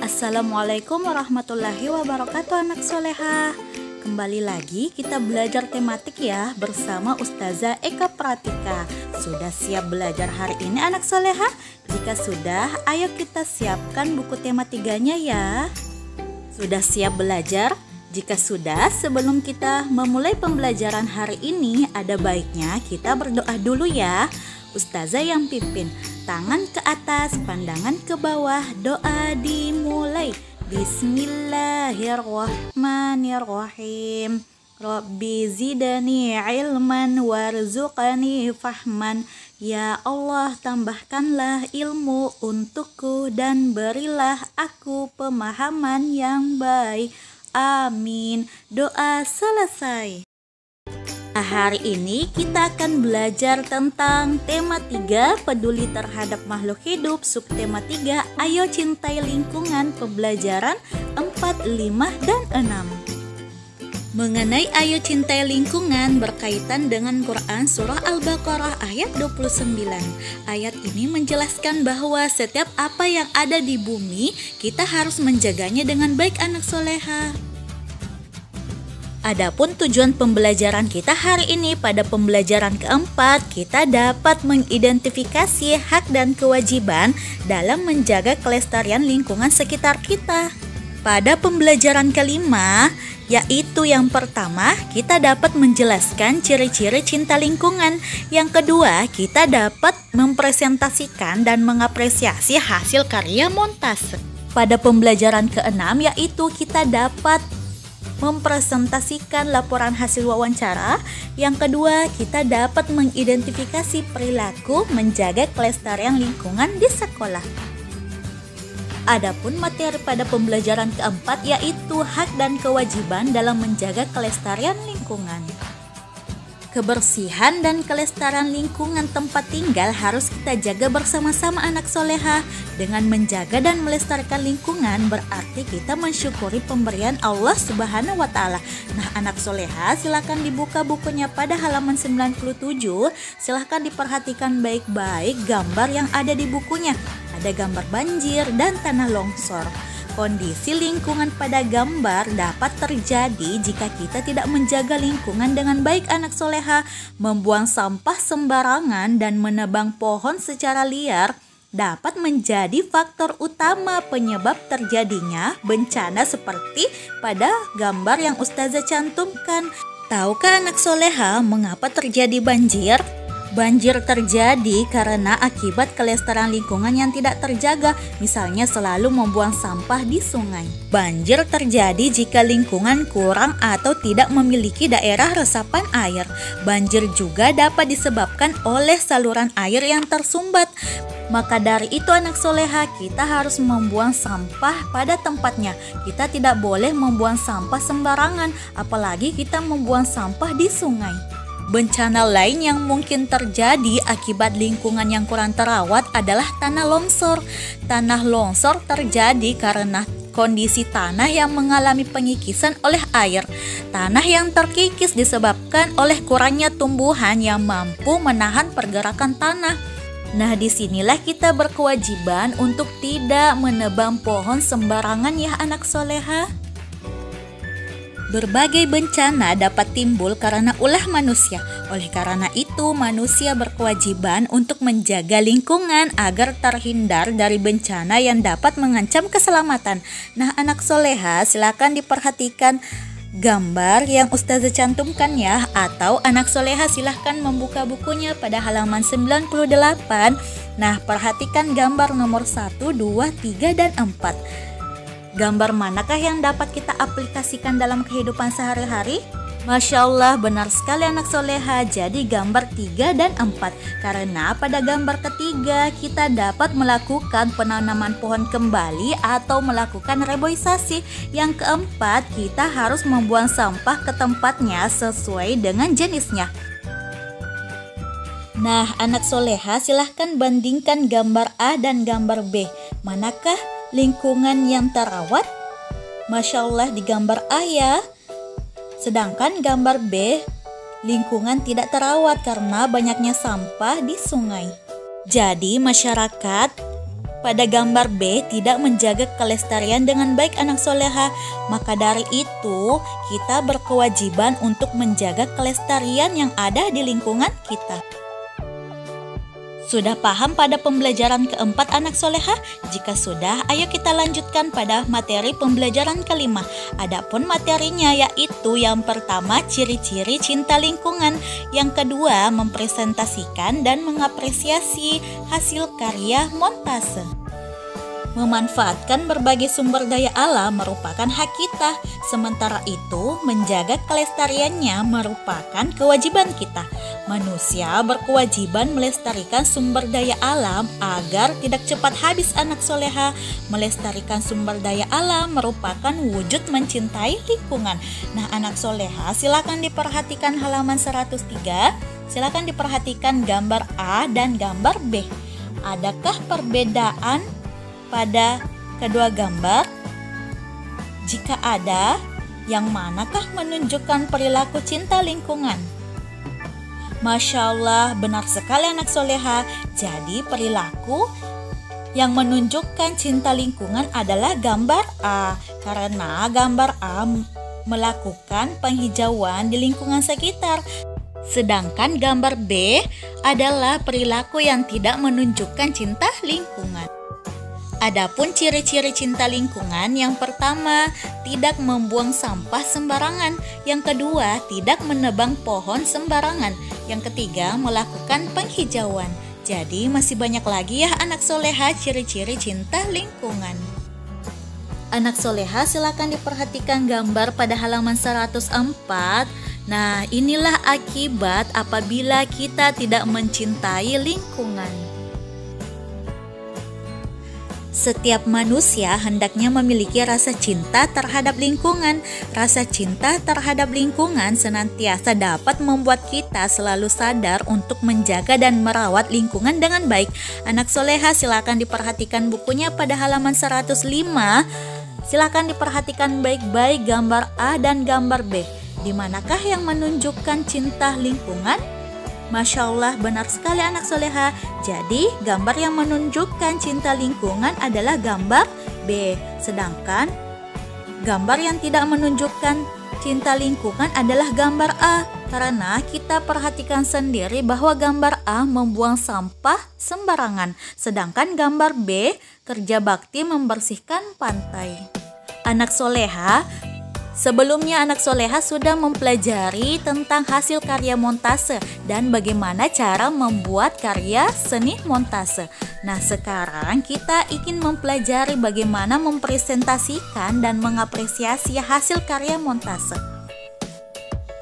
Assalamualaikum warahmatullahi wabarakatuh anak soleha. Kembali lagi kita belajar tematik ya bersama Ustazah Eka Pratika. Sudah siap belajar hari ini anak soleha? Jika sudah, ayo kita siapkan buku tema 3-nya ya. Sudah siap belajar? Jika sudah, sebelum kita memulai pembelajaran hari ini, ada baiknya kita berdoa dulu ya. Ustazah yang pimpin, tangan ke atas, pandangan ke bawah, doa dimulai. Bismillahirrahmanirrahim. Rabbi zidani ilman warzuqani fahman. Ya Allah, tambahkanlah ilmu untukku dan berilah aku pemahaman yang baik. Amin. Doa selesai. Hari ini kita akan belajar tentang tema 3, peduli terhadap makhluk hidup. Subtema 3, ayo cintai lingkungan, pembelajaran 4, 5, dan 6. Mengenai ayo cintai lingkungan berkaitan dengan Quran surah Al-Baqarah ayat 29. Ayat ini menjelaskan bahwa setiap apa yang ada di bumi kita harus menjaganya dengan baik anak soleha. Adapun tujuan pembelajaran kita hari ini, pada pembelajaran keempat kita dapat mengidentifikasi hak dan kewajiban dalam menjaga kelestarian lingkungan sekitar kita. Pada pembelajaran kelima, yaitu yang pertama, kita dapat menjelaskan ciri-ciri cinta lingkungan. Yang kedua, kita dapat mempresentasikan dan mengapresiasi hasil karya montase. Pada pembelajaran keenam, yaitu kita dapat mempresentasikan laporan hasil wawancara. Yang kedua, kita dapat mengidentifikasi perilaku menjaga kelestarian lingkungan di sekolah. Adapun materi pada pembelajaran keempat yaitu hak dan kewajiban dalam menjaga kelestarian lingkungan. Kebersihan dan kelestarian lingkungan tempat tinggal harus kita jaga bersama-sama anak soleha. Dengan menjaga dan melestarikan lingkungan berarti kita mensyukuri pemberian Allah Subhanahu wa Ta'ala. Nah anak soleha, silakan dibuka bukunya pada halaman 97. Silahkan diperhatikan baik-baik gambar yang ada di bukunya. Ada gambar banjir dan tanah longsor. Kondisi lingkungan pada gambar dapat terjadi jika kita tidak menjaga lingkungan dengan baik anak soleha. Membuang sampah sembarangan dan menebang pohon secara liar dapat menjadi faktor utama penyebab terjadinya bencana seperti pada gambar yang Ustazah cantumkan. Tahukah anak soleha mengapa terjadi banjir? Banjir terjadi karena akibat kelestarian lingkungan yang tidak terjaga, misalnya selalu membuang sampah di sungai. Banjir terjadi jika lingkungan kurang atau tidak memiliki daerah resapan air. Banjir juga dapat disebabkan oleh saluran air yang tersumbat. Maka dari itu anak soleha, kita harus membuang sampah pada tempatnya. Kita tidak boleh membuang sampah sembarangan, apalagi kita membuang sampah di sungai. Bencana lain yang mungkin terjadi akibat lingkungan yang kurang terawat adalah tanah longsor. Tanah longsor terjadi karena kondisi tanah yang mengalami pengikisan oleh air. Tanah yang terkikis disebabkan oleh kurangnya tumbuhan yang mampu menahan pergerakan tanah. Nah, disinilah kita berkewajiban untuk tidak menebang pohon sembarangan ya anak soleha. Berbagai bencana dapat timbul karena ulah manusia. Oleh karena itu, manusia berkewajiban untuk menjaga lingkungan agar terhindar dari bencana yang dapat mengancam keselamatan. Nah, anak soleha, silakan diperhatikan gambar yang Ustazah cantumkan ya. Atau anak soleha silahkan membuka bukunya pada halaman 98. Nah, perhatikan gambar nomor 1, 2, 3, dan 4. Gambar manakah yang dapat kita aplikasikan dalam kehidupan sehari-hari? Masya Allah, benar sekali anak soleha. Jadi gambar 3 dan 4. Karena pada gambar ketiga kita dapat melakukan penanaman pohon kembali atau melakukan reboisasi. Yang keempat, kita harus membuang sampah ke tempatnya sesuai dengan jenisnya. Nah anak soleha, silahkan bandingkan gambar A dan gambar B. Manakah lingkungan yang terawat? Masya Allah di gambar A ya. Sedangkan gambar B, lingkungan tidak terawat karena banyaknya sampah di sungai. Jadi masyarakat pada gambar B tidak menjaga kelestarian dengan baik anak soleha. Maka dari itu kita berkewajiban untuk menjaga kelestarian yang ada di lingkungan kita. Sudah paham pada pembelajaran keempat anak soleha? Jika sudah, ayo kita lanjutkan pada materi pembelajaran kelima. Adapun materinya yaitu yang pertama ciri-ciri cinta lingkungan, yang kedua mempresentasikan dan mengapresiasi hasil karya montase. Memanfaatkan berbagai sumber daya alam merupakan hak kita, sementara itu menjaga kelestariannya merupakan kewajiban kita. Manusia berkewajiban melestarikan sumber daya alam agar tidak cepat habis anak soleha. Melestarikan sumber daya alam merupakan wujud mencintai lingkungan. Nah anak soleha, silakan diperhatikan halaman 103. Silakan diperhatikan gambar A dan gambar B. Adakah perbedaan pada kedua gambar? Jika ada, yang manakah menunjukkan perilaku cinta lingkungan? Masya Allah, benar sekali anak soleha. Jadi perilaku yang menunjukkan cinta lingkungan adalah gambar A, karena gambar A melakukan penghijauan di lingkungan sekitar. Sedangkan gambar B adalah perilaku yang tidak menunjukkan cinta lingkungan. Adapun ciri-ciri cinta lingkungan, yang pertama, tidak membuang sampah sembarangan. Yang kedua, tidak menebang pohon sembarangan. Yang ketiga, melakukan penghijauan. Jadi masih banyak lagi ya anak soleha ciri-ciri cinta lingkungan. Anak soleha, silakan diperhatikan gambar pada halaman 104. Nah, inilah akibat apabila kita tidak mencintai lingkungan. Setiap manusia hendaknya memiliki rasa cinta terhadap lingkungan. Rasa cinta terhadap lingkungan senantiasa dapat membuat kita selalu sadar untuk menjaga dan merawat lingkungan dengan baik. Anak soleha, silakan diperhatikan bukunya pada halaman 105. Silakan diperhatikan baik-baik gambar A dan gambar B. Di manakah yang menunjukkan cinta lingkungan? Masya Allah, benar sekali anak soleha. Jadi gambar yang menunjukkan cinta lingkungan adalah gambar B. Sedangkan gambar yang tidak menunjukkan cinta lingkungan adalah gambar A. Karena kita perhatikan sendiri bahwa gambar A membuang sampah sembarangan. Sedangkan gambar B kerja bakti membersihkan pantai. Anak soleha, sebelumnya anak soleha sudah mempelajari tentang hasil karya montase dan bagaimana cara membuat karya seni montase. Nah sekarang kita ingin mempelajari bagaimana mempresentasikan dan mengapresiasi hasil karya montase.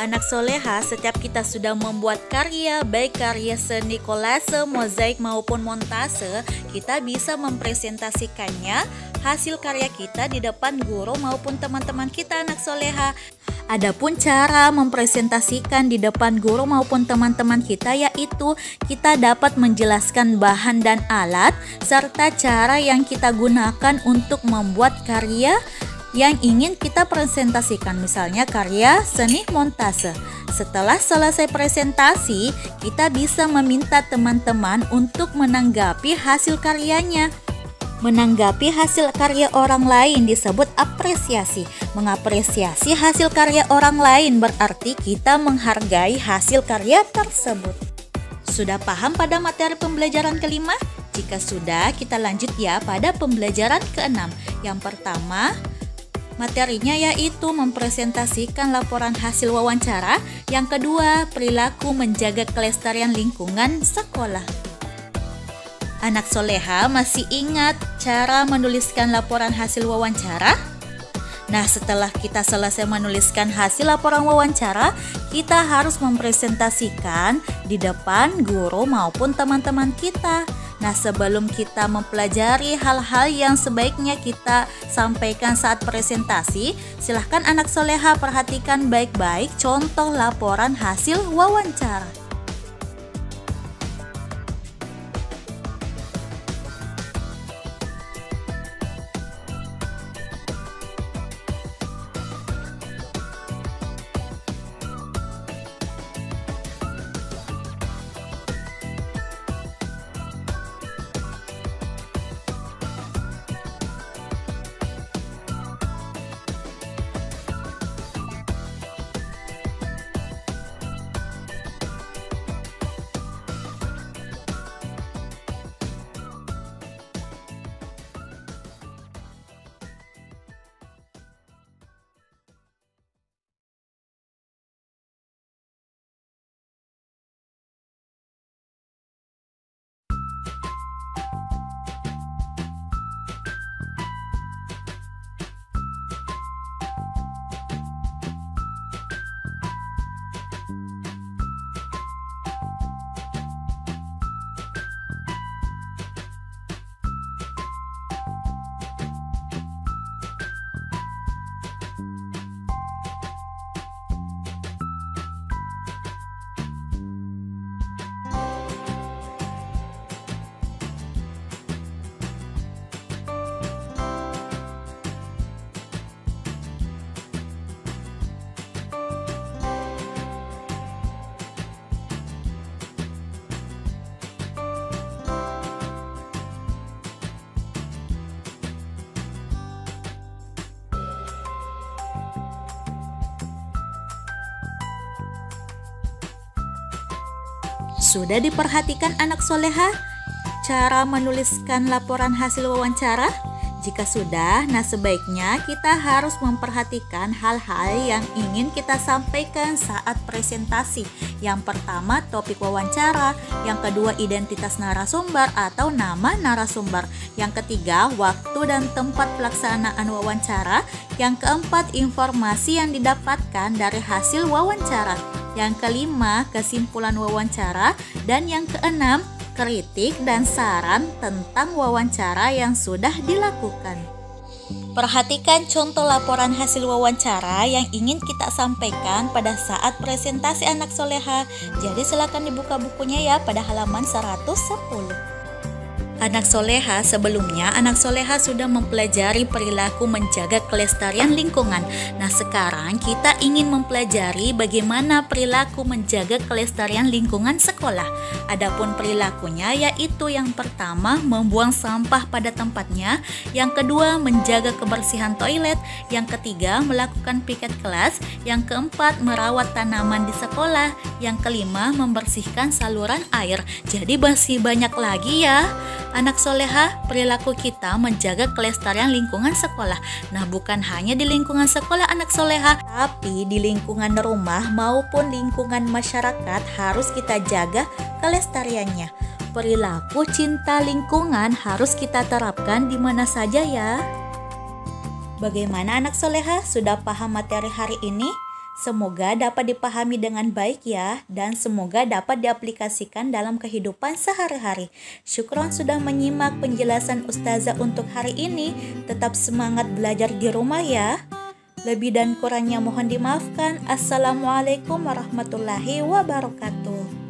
Anak soleha, setiap kita sudah membuat karya, baik karya seni kolase, mozaik maupun montase, kita bisa mempresentasikannya hasil karya kita di depan guru maupun teman-teman kita anak soleha. Adapun cara mempresentasikan di depan guru maupun teman-teman kita yaitu kita dapat menjelaskan bahan dan alat serta cara yang kita gunakan untuk membuat karya yang ingin kita presentasikan, misalnya karya seni montase. Setelah selesai presentasi, kita bisa meminta teman-teman untuk menanggapi hasil karyanya. Menanggapi hasil karya orang lain disebut apresiasi. Mengapresiasi hasil karya orang lain berarti kita menghargai hasil karya tersebut. Sudah paham pada materi pembelajaran kelima? Jika sudah, kita lanjut ya pada pembelajaran keenam. Yang pertama, materinya yaitu mempresentasikan laporan hasil wawancara. Yang kedua, perilaku menjaga kelestarian lingkungan sekolah. Anak soleha masih ingat cara menuliskan laporan hasil wawancara? Nah, setelah kita selesai menuliskan hasil laporan wawancara, kita harus mempresentasikan di depan guru maupun teman-teman kita. Nah, sebelum kita mempelajari hal-hal yang sebaiknya kita sampaikan saat presentasi, silahkan anak soleha perhatikan baik-baik contoh laporan hasil wawancara. Sudah diperhatikan anak soleha cara menuliskan laporan hasil wawancara? Jika sudah, nah sebaiknya kita harus memperhatikan hal-hal yang ingin kita sampaikan saat presentasi. Yang pertama, topik wawancara. Yang kedua, identitas narasumber atau nama narasumber. Yang ketiga, waktu dan tempat pelaksanaan wawancara. Yang keempat, informasi yang didapatkan dari hasil wawancara. Yang kelima, kesimpulan wawancara. Dan yang keenam, kritik dan saran tentang wawancara yang sudah dilakukan. Perhatikan contoh laporan hasil wawancara yang ingin kita sampaikan pada saat presentasi anak soleha. Jadi silakan dibuka bukunya ya pada halaman 110. Anak soleha, sebelumnya anak soleha sudah mempelajari perilaku menjaga kelestarian lingkungan. Nah sekarang kita ingin mempelajari bagaimana perilaku menjaga kelestarian lingkungan sekolah. Adapun perilakunya yaitu yang pertama membuang sampah pada tempatnya, yang kedua menjaga kebersihan toilet, yang ketiga melakukan piket kelas, yang keempat merawat tanaman di sekolah, yang kelima membersihkan saluran air. Jadi masih banyak lagi ya. Anak soleha, perilaku kita menjaga kelestarian lingkungan sekolah. Nah, bukan hanya di lingkungan sekolah anak soleha, tapi di lingkungan rumah maupun lingkungan masyarakat harus kita jaga kelestariannya. Perilaku cinta lingkungan harus kita terapkan di mana saja ya. Bagaimana anak soleha? Sudah paham materi hari ini? Semoga dapat dipahami dengan baik ya, dan semoga dapat diaplikasikan dalam kehidupan sehari-hari. Syukron sudah menyimak penjelasan Ustazah untuk hari ini. Tetap semangat belajar di rumah ya. Lebih dan kurangnya mohon dimaafkan. Assalamualaikum warahmatullahi wabarakatuh.